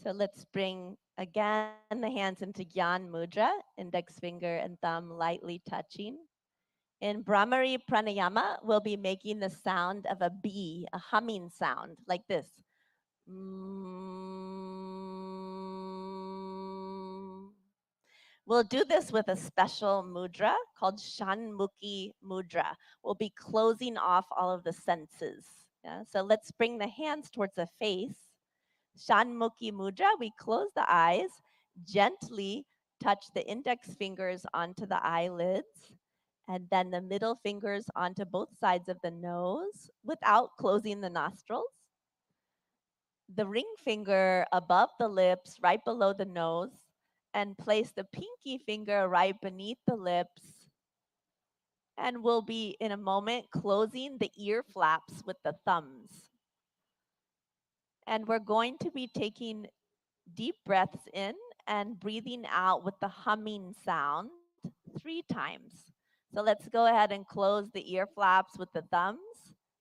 Speaker 8: So let's bring again the hands into Gyan Mudra, index finger and thumb lightly touching. In Brahmari pranayama, we'll be making the sound of a bee, a humming sound like this. We'll do this with a special mudra called Shanmukhi mudra. We'll be closing off all of the senses. Yeah? So let's bring the hands towards the face. Shanmukhi mudra, we close the eyes, gently touch the index fingers onto the eyelids, and then the middle fingers onto both sides of the nose without closing the nostrils. The ring finger above the lips, right below the nose, and place the pinky finger right beneath the lips. And we'll be, in a moment, closing the ear flaps with the thumbs. And we're going to be taking deep breaths in and breathing out with the humming sound 3 times. So let's go ahead and close the ear flaps with the thumbs.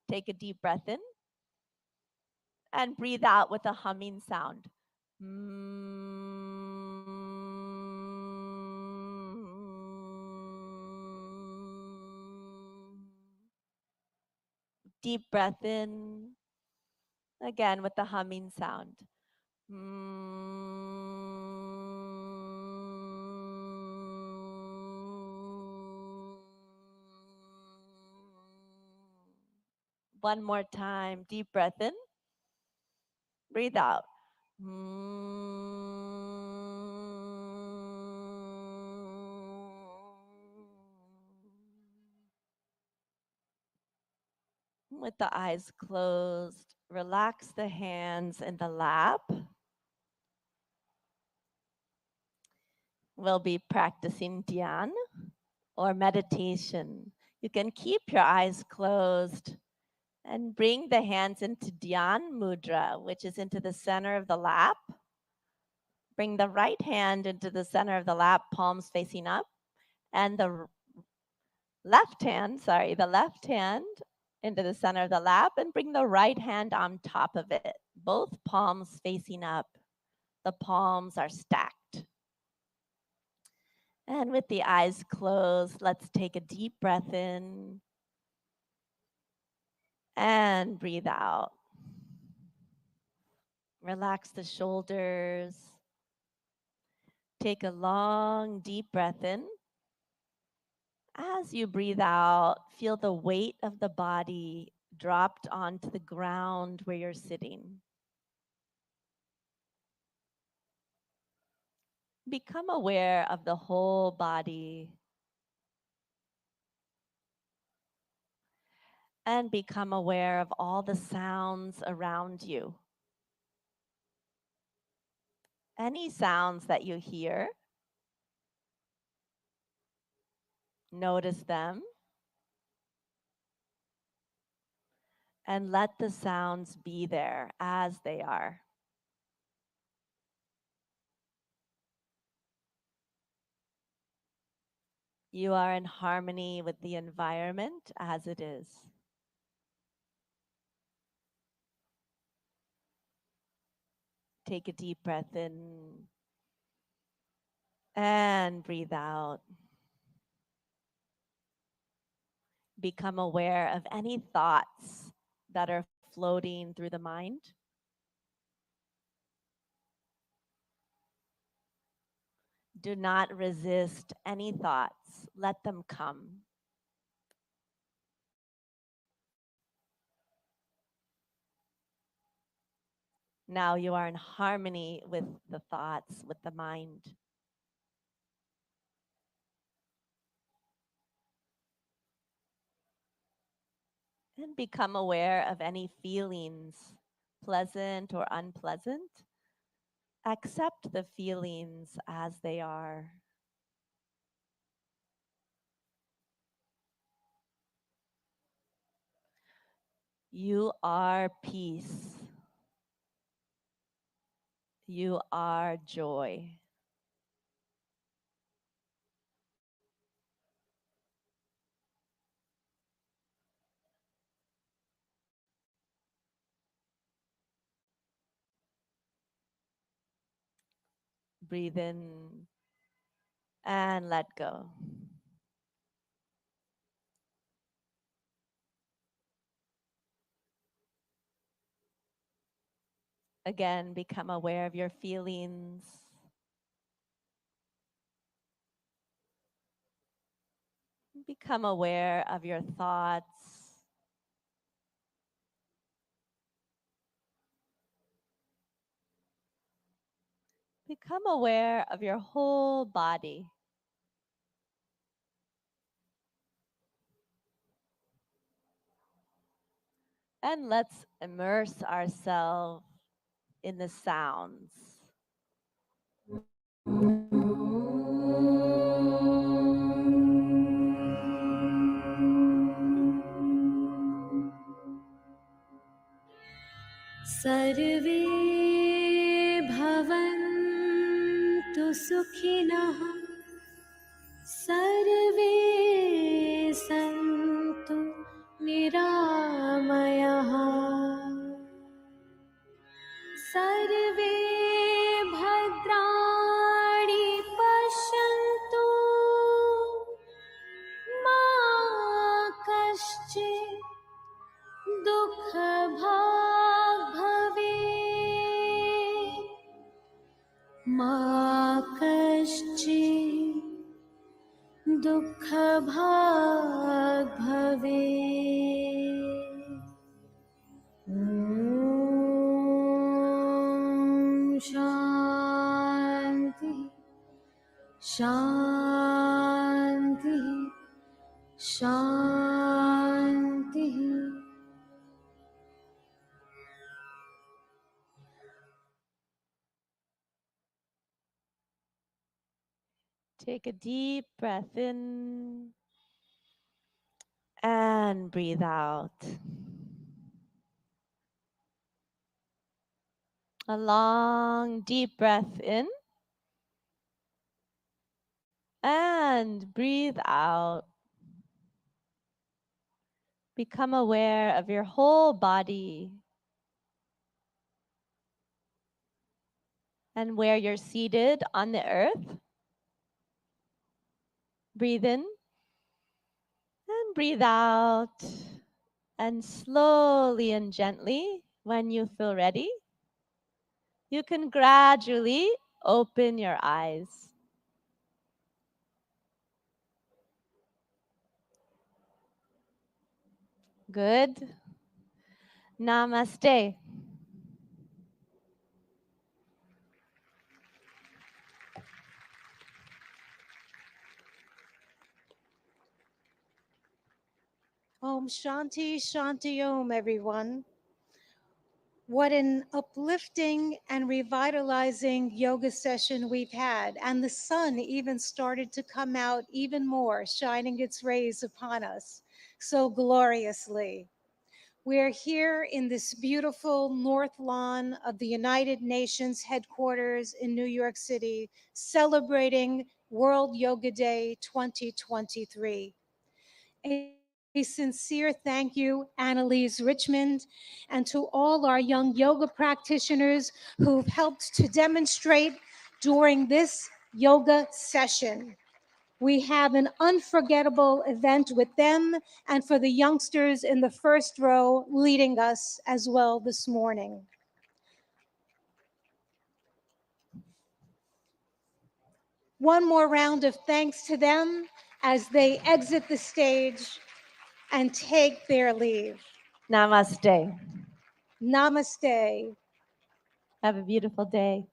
Speaker 8: Take a deep breath in and breathe out with a humming sound. Deep breath in, again with the humming sound. One more time, deep breath in, breathe out. With the eyes closed, relax the hands in the lap. We'll be practicing dhyan or meditation. You can keep your eyes closed and bring the hands into dhyan mudra, which is into the center of the lap. Bring the right hand into the center of the lap, palms facing up, and the left hand into the center of the lap, and bring the right hand on top of it, both palms facing up. The palms are stacked. And with the eyes closed, let's take a deep breath in and breathe out. Relax the shoulders. Take a long, deep breath in. As you breathe out, feel the weight of the body dropped onto the ground where you're sitting. Become aware of the whole body and become aware of all the sounds around you. Any sounds that you hear, notice them and let the sounds be there as they are. You are in harmony with the environment as it is. Take a deep breath in and breathe out. Become aware of any thoughts that are floating through the mind. Do not resist any thoughts. Let them come. Now you are in harmony with the thoughts, with the mind. And become aware of any feelings, pleasant or unpleasant. Accept the feelings as they are. You are peace. You are joy. Breathe in and let go. Again, become aware of your feelings. Become aware of your thoughts. Become aware of your whole body. And let's immerse ourselves in the sounds.
Speaker 9: सर्वे भवन्तु सुखिनः सर्वे सन्तु निरामयाः सर्वे भद्राणि पश्यन्तु मा कश्चित् दुःखभाग् भवेत् मा कश्चित् दुःखभाग् भवेत् ॐ शान्ति शान्ति शान्तिः
Speaker 8: Take a deep breath in and breathe out. A long, deep breath in and breathe out. Become aware of your whole body and where you're seated on the earth. Breathe in and breathe out. And slowly and gently, when you feel ready, you can gradually open your eyes. Good. Namaste.
Speaker 3: Om Shanti Shanti Om, everyone. What an uplifting and revitalizing yoga session we've had. And the sun even started to come out even more, shining its rays upon us so gloriously. We're here in this beautiful north lawn of the United Nations headquarters in New York City, celebrating World Yoga Day 2023. A sincere thank you, Annalise Richmond, and to all our young yoga practitioners who've helped to demonstrate during this yoga session. We have an unforgettable event with them and for the youngsters in the first row leading us as well this morning. One more round of thanks to them as they exit the stage and take their leave.
Speaker 8: Namaste.
Speaker 3: Namaste.
Speaker 8: Have a beautiful day.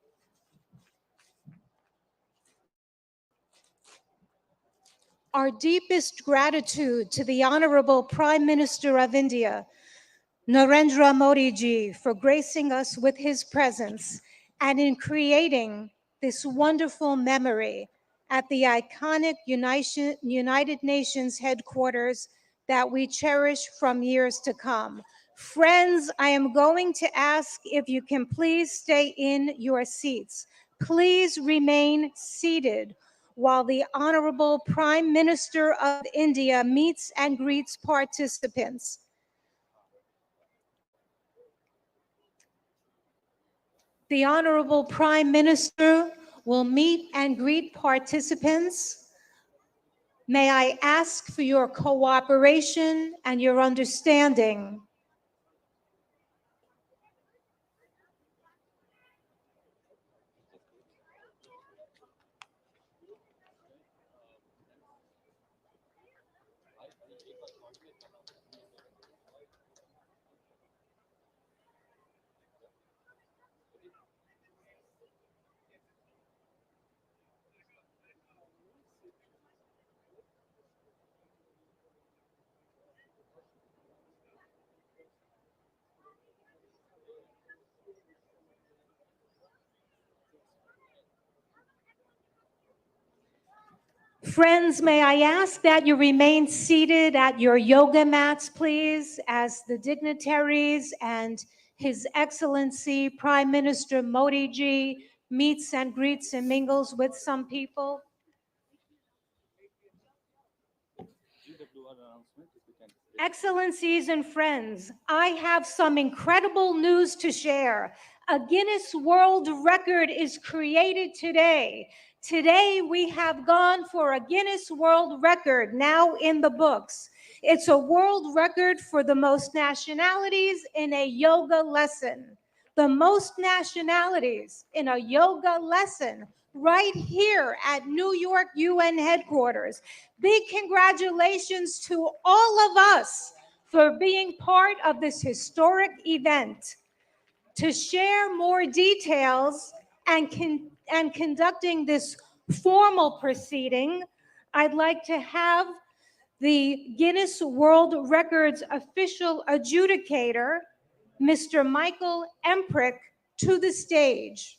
Speaker 3: Our deepest gratitude to the Honorable Prime Minister of India, Narendra Modi ji, for gracing us with his presence and in creating this wonderful memory at the iconic United Nations headquarters that we cherish from years to come. Friends, I am going to ask if you can please stay in your seats. Please remain seated while the Honorable Prime Minister of India meets and greets participants. The Honorable Prime Minister will meet and greet participants. May I ask for your cooperation and your understanding. Friends, may I ask that you remain seated at your yoga mats, please, as the dignitaries and His Excellency Prime Minister Modi ji meets and greets and mingles with some people. Excellencies and friends, I have some incredible news to share. A Guinness World Record is created today. Today, we have gone for a Guinness World Record now in the books. It's a world record for the most nationalities in a yoga lesson. The most nationalities in a yoga lesson right here at New York UN headquarters. Big congratulations to all of us for being part of this historic event. To share more details and conducting this formal proceeding, I'd like to have the Guinness World Records official adjudicator, Mr. Michael Emprick, to the stage.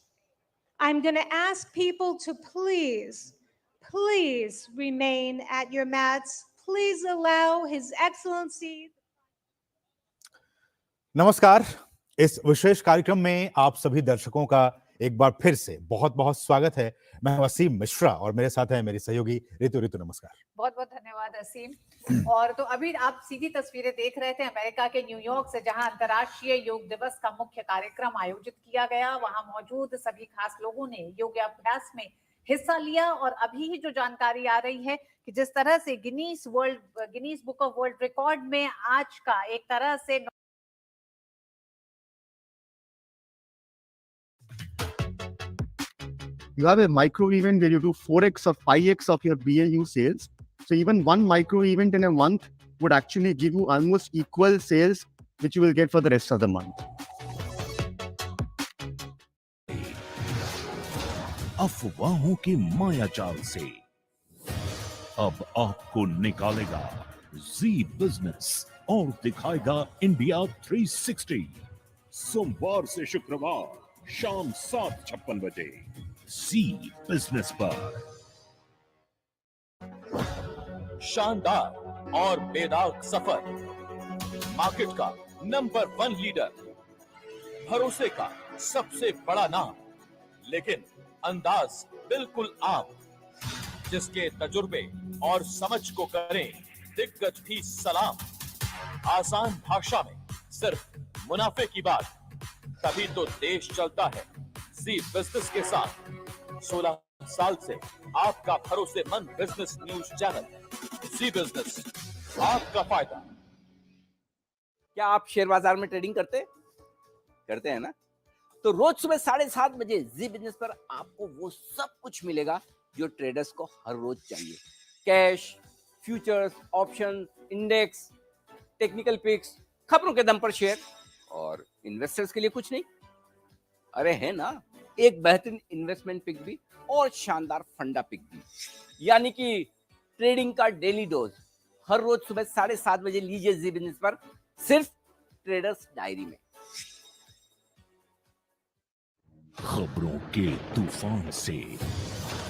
Speaker 3: I'm going to ask people to please remain at your mats. Please allow His Excellency.
Speaker 10: नमस्कार। इस विशेष कार्यक्रम में आप सभी दर्शकों का एक बार फिर से बहुत बहुत स्वागत है। मैं वसीम मिश्रा और मेरे साथ है मेरी सहयोगी ऋतु। नमस्कार।
Speaker 11: बहुत बहुत धन्यवाद असीम। और तो अभी आप सीधी तस्वीरें देख रहे थे अमेरिका के न्यूयॉर्क से, जहां अंतर्राष्ट्रीय योग दिवस का मुख्य कार्यक्रम आयोजित किया गया। वहां मौजूद सभी खास लोगों ने योगाभ्यास में हिस्सा लिया और अभी ही जो जानकारी आ रही है कि जिस तरह से Guinness book of world record में आज का एक तरह से
Speaker 12: you have a micro event where you do 4x or 5x of your BAU sales. So even one micro event in a month would actually give you almost equal sales, which you will get for the rest of the month.
Speaker 13: अफवाहों के माया जाल से अब आपको निकालेगा जी business और दिखाएगा India 360। सोमवार से शुक्रवार शाम 7:56 बजे जी बिजनेस पर।
Speaker 14: शानदार और बेदाग सफर, मार्केट का नंबर 1 लीडर, भरोसे का सबसे बड़ा नाम, लेकिन अंदाज बिल्कुल आम, जिसके तजुर्बे और समझ को करें दिग्गज भी सलाम। आसान भाषा में सिर्फ मुनाफे की बात, तभी तो देश चलता है जी बिजनेस के साथ। 16 साल से आपका भरोसेमंद बिजनेस न्यूज चैनल जी बिजनेस, आपका फायदा।
Speaker 15: क्या आप शेयर बाजार में ट्रेडिंग करते हैं ना? तो रोज सुबह 7:30 बजे जी बिजनेस पर आपको वो सब कुछ मिलेगा जो ट्रेडर्स को हर रोज चाहिए। Cash, futures, option, index, technical picks, खबरों के दम पर शेयर, और इन्वेस्टर्स के लिए कुछ नहीं। अरे है ना, एक बेहतरीन इन्वेस्टमेंट पिक भी और शानदार फंडा पिक भी, यानी कि ट्रेडिंग का डेली डोज हर रोज सुबह 7:30 बजे लीजिए जी बिजनेस पर, सिर्फ ट्रेडर्स डायरी में।
Speaker 13: खबरों के तूफान से,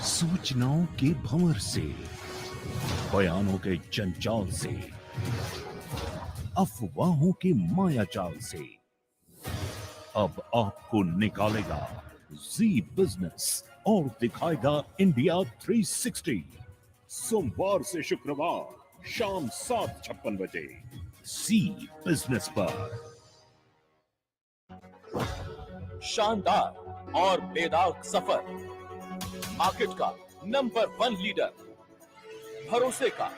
Speaker 13: सूचनाओं के भंवर से, बयानों के जंजाल से अफवाहों के माया जाल से। अब आपको निकालेगा जी बिजनेस और दिखाएगा इंडिया 360। सोमवार से शुक्रवार शाम 7:56 बजे जी बिजनेस पर।
Speaker 14: शानदार और बेदाग सफर, मार्केट का नंबर 1 लीडर, भरोसे का